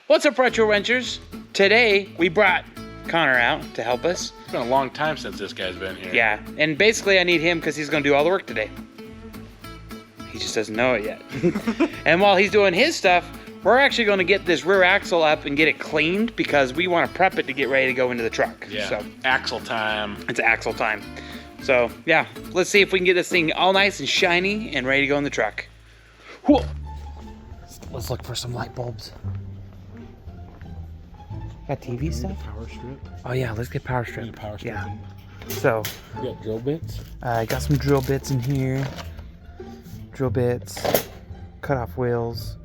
What's up, Retro Wrenchers? Today, we brought Connor out to help us. It's been a long time since this guy's been here. Yeah, and basically I need him because he's going to do all the work today. He just doesn't know it yet. And while he's doing his stuff, we're actually going to get this rear axle up and get it cleaned because we want to prep it to get ready to go into the truck. Yeah, so, axle time. it's axle time. So, yeah, let's see if we can get this thing all nice and shiny and ready to go in the truck. Whoa. Let's look for some light bulbs. Got TV stuff? Power strip. Oh yeah, let's get power strip. Power strip. Yeah. So, You got drill bits? I got some drill bits in here. Drill bits, cut off wheels.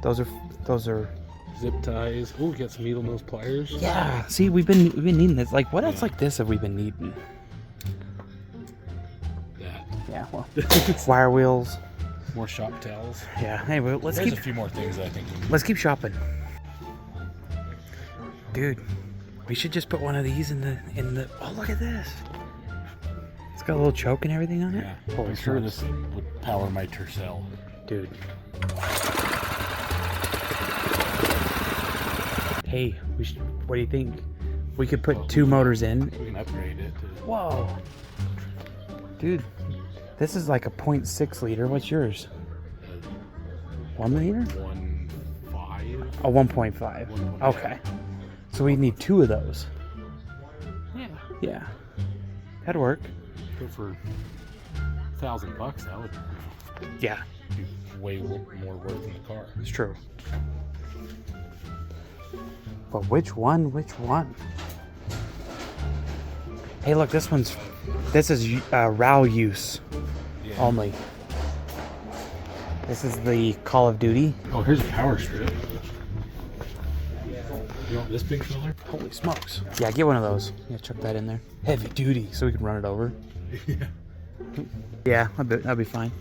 Those are. Zip ties. Oh, we got some needle nose pliers. Yeah. See, we've been needing this. Like, what else like this have we been needing? That. Yeah. Well, wire wheels. More shop towels. Yeah. Anyway, let's There's keep. a few more things I think. Let's keep shopping. Dude, we should just put one of these in the. Oh, look at this. It's got a little choke and everything on it. Yeah. Holy I'm sure smokes. this would power my Tercel. Dude. Hey, what do you think? We could put two motors in. We can upgrade it. Whoa. Dude, this is like a 0.6 liter. What's yours? 1 liter? 1.5. A 1.5. Okay. So we need two of those. Yeah. Yeah. That'd work. But for $1,000, that would Yeah, be way more worth in the car. it's true. But which one? Which one? Hey, look, this is RAW use Yeah. only. This is the Call of Duty. Oh, here's a power strip. You want this big filler? Holy smokes. Yeah, get one of those. Yeah, chuck that in there. Heavy duty, so we can run it over. Yeah. Yeah, that'll be fine.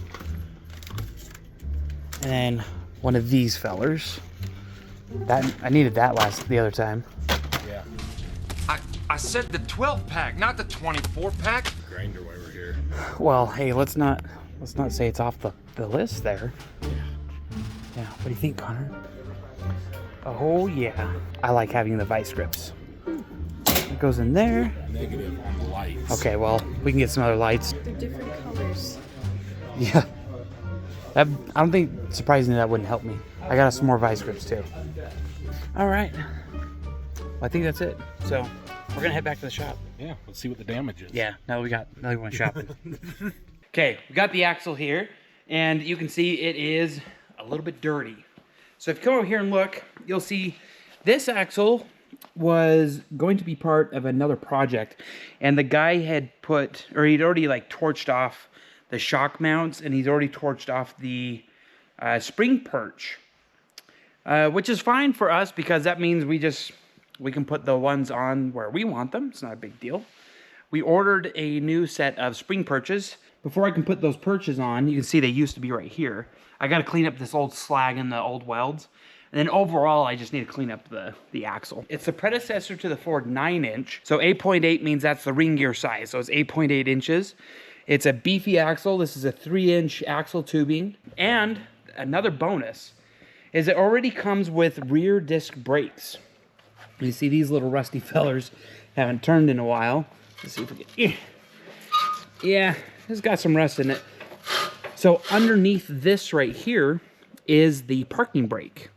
And then one of these fellers. That I needed that the other time. Yeah. I said the 12 pack, not the 24 pack. Grinder while we're here. Well, hey, let's not say it's off the list there. Yeah. What do you think, Connor? Oh yeah. I like having the vice grips. It goes in there. Negative on the lights. Okay, well, we can get some other lights. They're different colors. Yeah. I don't think, surprisingly, that wouldn't help me. I got some more vice grips too. All right. Well, I think that's it. So we're gonna head back to the shop. Yeah, let's see what the damage is. Yeah. Now we went shopping. Okay, we got the axle here, and you can see it is a little bit dirty. So if you come over here and look, you'll see this axle was going to be part of another project, and the guy had he'd already like torched off the shock mounts, and he's already torched off the spring perch, which is fine for us because that means we can put the ones on where we want them. It's not a big deal. We ordered a new set of spring perches. Before I can put those perches on, you can see they used to be right here. I got to clean up this old slag and the old welds. And then overall, I just need to clean up the axle. It's the predecessor to the Ford 9-inch. So 8.8 means that's the ring gear size. So it's 8.8 inches. It's a beefy axle. This is a 3-inch axle tubing. And another bonus is it already comes with rear disc brakes. You see these little rusty fellers haven't turned in a while. Let's see if we can... Yeah, it's got some rust in it. So underneath this right here is the parking brake.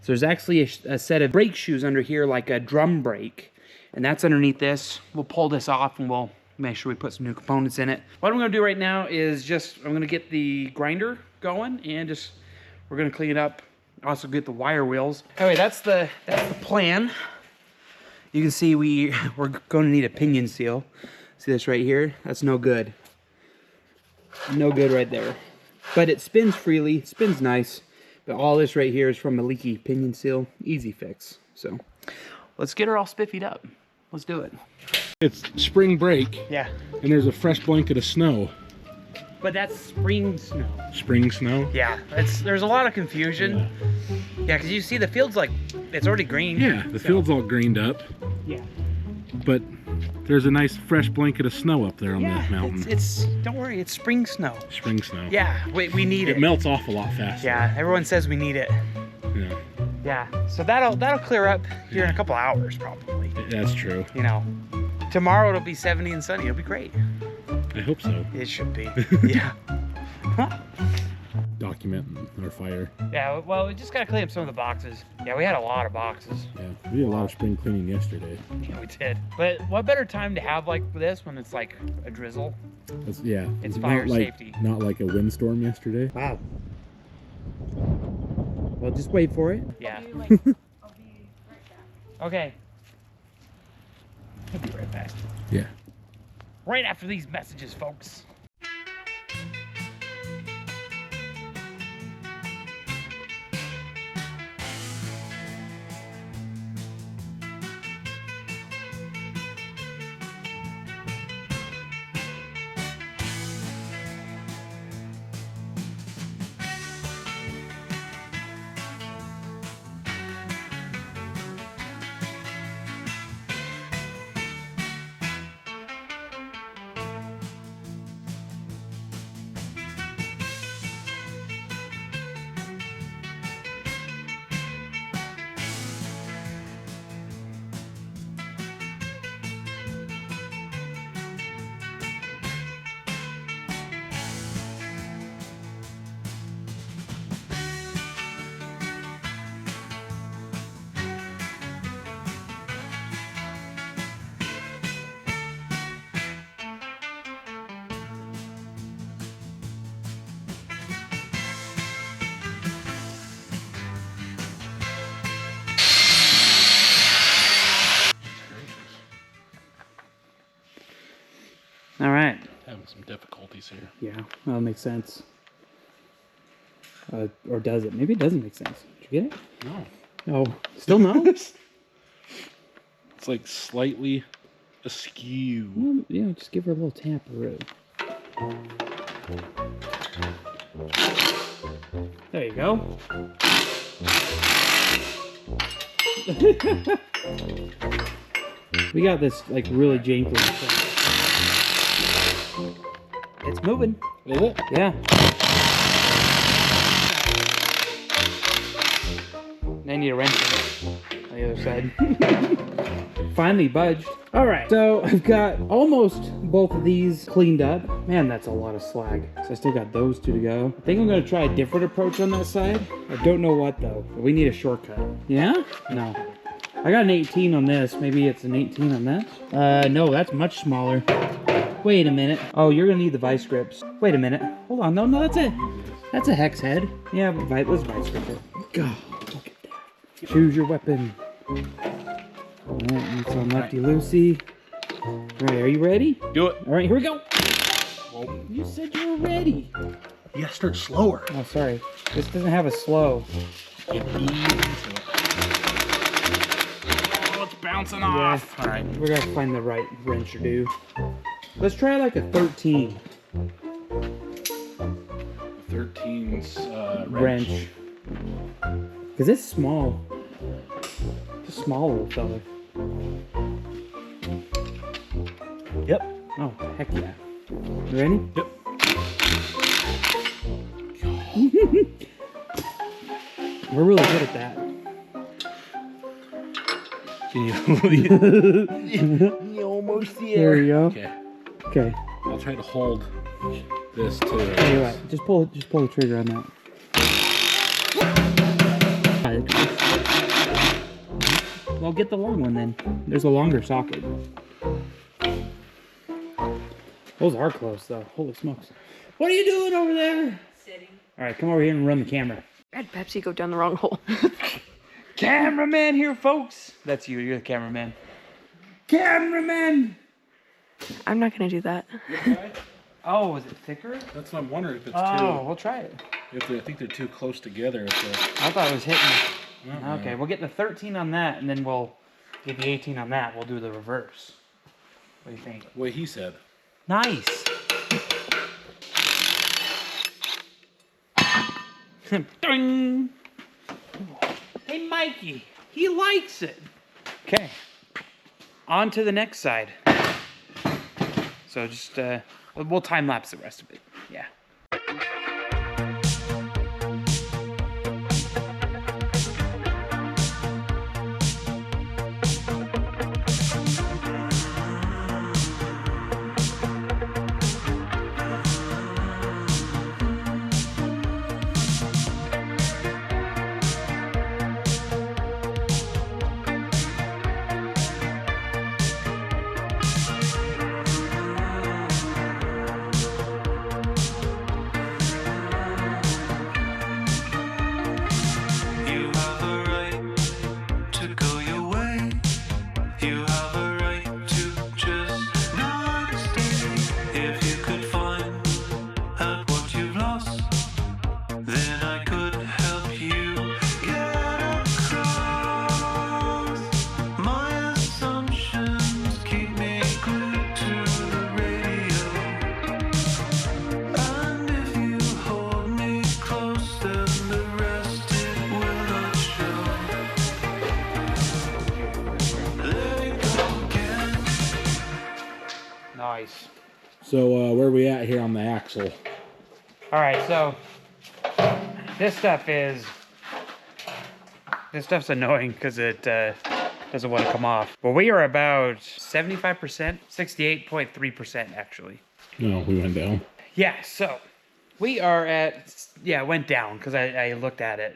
So there's actually a set of brake shoes under here, like a drum brake. And that's underneath this. We'll pull this off and we'll make sure we put some new components in it. What I'm gonna do right now is I'm gonna get the grinder going and we're gonna clean it up. Also get the wire wheels. Anyway, that's the plan. You can see we're going to need a pinion seal. See this right here? That's no good. No good right there. But it spins freely, it spins nice. But all this right here is from a leaky pinion seal. Easy fix. So let's get her all spiffied up. Let's do it. It's spring break. Yeah. And there's a fresh blanket of snow. But that's spring snow. Spring snow? Yeah, there's a lot of confusion. Yeah, because you see the field's like, it's already green. Yeah, the field's all greened up. Yeah. But there's a nice fresh blanket of snow up there on the mountain. Don't worry, it's spring snow. Spring snow. Yeah, we need it. It melts off a lot faster. Yeah, everyone says we need it. Yeah. Yeah, so that'll clear up here in a couple hours probably. That's true. You know, tomorrow it'll be 70 and sunny. It'll be great. I hope so. It should be. Yeah. Document our fire. Yeah, well, we just gotta clean up some of the boxes. Yeah, we had a lot of boxes. Yeah, we did a lot of spring cleaning yesterday. Yeah, we did. But what better time to have like this when it's like a drizzle? Yeah. It's not fire like, safety. Not like a windstorm yesterday. Wow. Well, just wait for it. Yeah. I'll be right back. Okay. I'll be right back. Yeah. Right after these messages, folks. All right. Having some difficulties here. Yeah, well, that makes sense. Or does it? Maybe it doesn't make sense. Did you get it? No. Oh, still no? It's like slightly askew. Well, yeah, just give her a little tamperoo. There you go. We got this like really janky thing. It's moving. Is it? Yeah. I need a wrench on the other side. Finally budged. All right, so I've got almost both of these cleaned up. Man, that's a lot of slag. So I still got those two to go. I think I'm gonna try a different approach on that side. I don't know what though. We need a shortcut. Yeah? No. I got an 18 on this. Maybe it's an 18 on that. No, that's much smaller. Wait a minute. Oh, you're gonna need the vice grips. Wait a minute. Hold on. No, that's a hex head. Yeah, but let's vice grip it. God, look at that. Choose your weapon. Alright, it's on lefty loosey. Alright, are you ready? Do it. Alright, here we go. Whoa. You said you were ready. You gotta start slower. Oh, sorry. This doesn't have a slow. Get easy into it. Oh, it's bouncing off. Yeah. Alright, we're gonna find the right wrench or do. Let's try like a 13 13's wrench. Because it's small. It's a small little fella. Yep. Oh, heck yeah. You ready? Yep. We're really good at that. Can you? You almost There you go. Okay. Okay. I'll try to hold this too. Tell you what, just pull the trigger on that. Well, get the long one then. There's a longer socket. Those are close though. Holy smokes. What are you doing over there? Sitting. All right, come over here and run the camera. I had Pepsi go down the wrong hole. Cameraman here, folks. That's you. You're the cameraman. Cameraman. I'm not gonna do that. Oh, is it thicker? That's what I'm wondering if it's Oh, we'll try it. I think they're too close together. So. I thought it was hitting. Okay, we'll get the 13 on that, and then we'll get the 18 on that. We'll do the reverse. What do you think? What he said. Nice. Ding. Hey, Mikey. He likes it. Okay. On to the next side. So just, we'll time lapse the rest of it. Yeah. So where are we at here on the axle? All right, so this stuff's annoying because it doesn't want to come off. But we are about 75%, 68.3% actually. No, we went down. Yeah, so we are at, yeah, it went down because I looked at it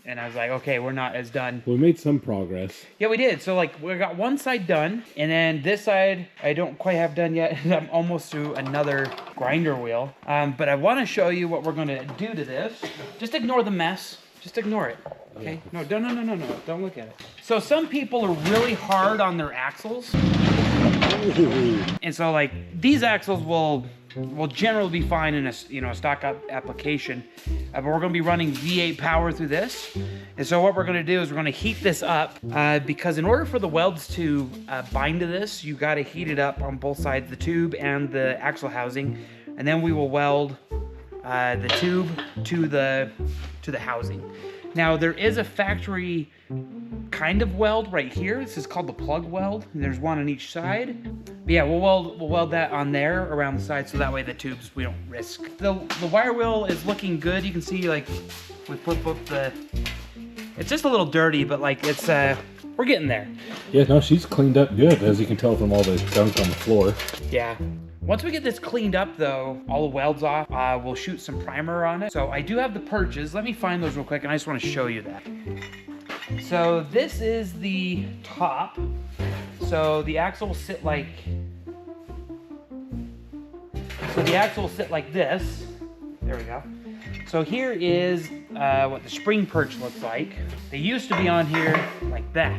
and I was like, okay, we're not as done. We made some progress. Yeah, we did. So like we got one side done and then this side I don't quite have done yet. I'm almost through another grinder wheel. But I want to show you what we're going to do to this. Just ignore the mess. Just ignore it. Okay? No, don't look at it. So some people are really hard on their axles. And so like these axles will generally be fine in a stock up application, but we're going to be running V8 power through this. And so what we're going to do is we're going to heat this up because in order for the welds to bind to this, you got to heat it up on both sides, the tube and the axle housing, and then we will weld the tube to the housing. Now there is a factory kind of weld right here. This is called the plug weld, and there's one on each side. But yeah, we'll weld that on there around the side, so that way the tubes we don't risk. The wire wheel is looking good. You can see like we flip up the. It's just a little dirty, but like it's we're getting there. Yeah, no, she's cleaned up good, as you can tell from all the gunk on the floor. Yeah. Once we get this cleaned up though, all the welds off, we'll shoot some primer on it. So I do have the perches. Let me find those real quick, and I just want to show you that. So this is the top. So the axle will sit like, this. There we go. So here is what the spring perch looks like. They used to be on here like that.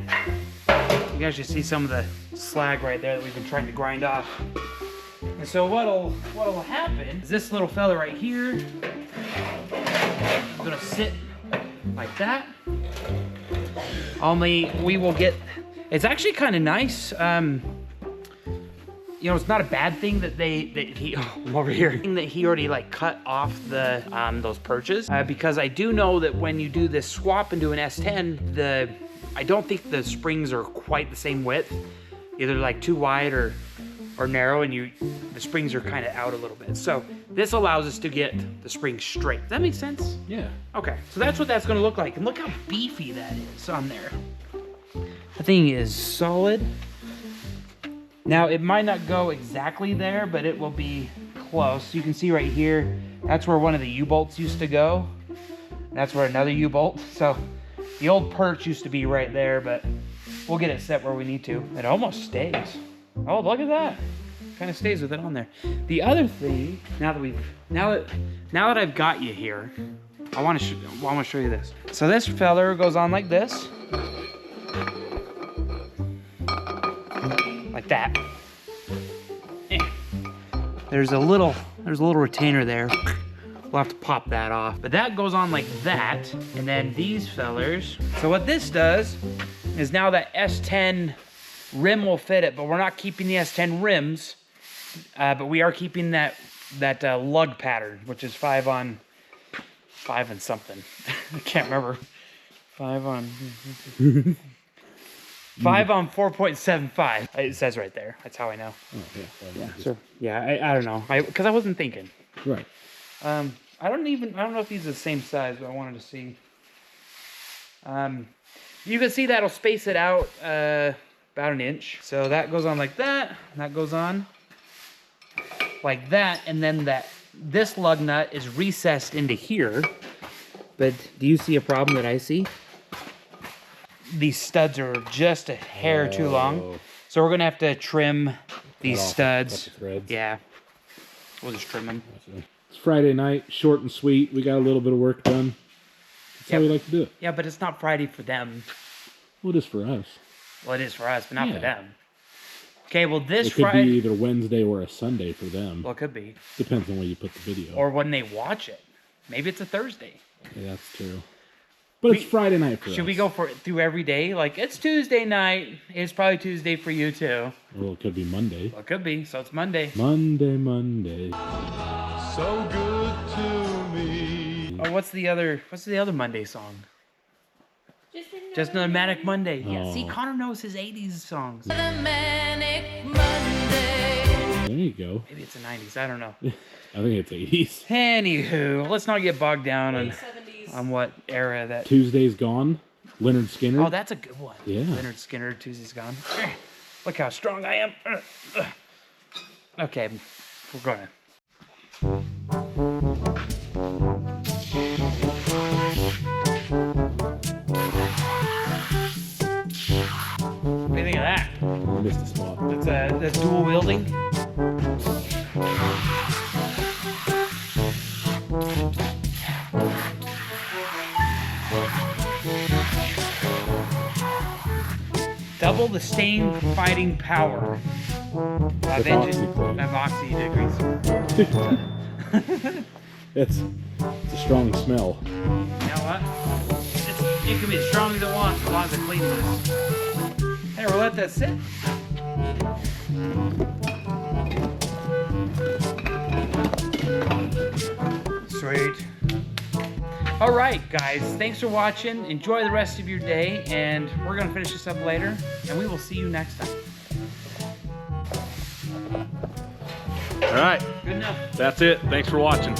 You guys should see some of the slag right there that we've been trying to grind off. And so what'll happen is this little fella right here is gonna sit like that. Only we will get, it's actually kind of nice. You know, it's not a bad thing that I'm over here, that he already like cut off the those perches because I do know that when you do this swap into an S10, I don't think the springs are quite the same width, either like too wide or narrow, and the springs are kind of out a little bit. So this allows us to get the springs straight. Does that make sense? Yeah. Okay, so that's what that's gonna look like. And look how beefy that is on there. The thing is solid. Now it might not go exactly there, but it will be close. You can see right here, that's where one of the U-bolts used to go. That's where another U-bolt. So the old perch used to be right there, but we'll get it set where we need to. It almost stays. Oh, look at that. Kind of stays with it on there. The other thing, now that I've got you here, I want to show you this. So this feller goes on like this. Like that. There's a little retainer there. We'll have to pop that off. But that goes on like that. And then these fellers. So what this does is now that S10 rim will fit it, but we're not keeping the S10 rims, but we are keeping that lug pattern, which is 5 on something. I can't remember. 5 on 4.75. It says right there. That's how I know. Oh, yeah. So yeah, I don't know. Because I wasn't thinking. Right. I don't know if these are the same size, but I wanted to see. You can see that'll space it out about 1 inch. So that goes on like that, and that goes on like that, and then this lug nut is recessed into here. But do you see a problem that I see? These studs are just a hair too long. So we're gonna have to trim these studs. The threads. Yeah. We'll just trim them. It's Friday night, short and sweet. We got a little bit of work done. That's how we like to do it. Yeah, but it's not Friday for them. Well, it is for us. Well, it is for us, but not for them. Okay, well this It could Friday... be either Wednesday or a Sunday for them. Well, it could be. Depends on where you put the video. Or when they watch it. Maybe it's a Thursday. Yeah, that's true. But it's Friday night for us. Should we go through every day? Like, it's Tuesday night. It's probably Tuesday for you, too. Well, it could be Monday. Well, it could be, so it's Monday. Monday. So good to me. Oh, what's the other Monday song? Just another Manic Monday. Yeah, see, Connor knows his 80s songs. Yeah, there you go. Maybe it's the 90s. I don't know. I think it's 80s. Anywho, let's not get bogged down Late 70s. on what era that. Tuesday's Gone. Leonard Skinner. Oh, that's a good one. Yeah. Leonard Skinner, Tuesday's Gone. Look how strong I am. Okay, we're going. What do you think of that? I missed a spot. That's dual wielding. Double the stain fighting power of Oxy degrees. It's a strong smell. You know what? It can be as strong as it wants as long as it cleans this. Hey, we'll let that sit. Sweet. All right, guys. Thanks for watching. Enjoy the rest of your day, and we're gonna finish this up later, and we will see you next time. All right, Good enough. that's it. Thanks for watching.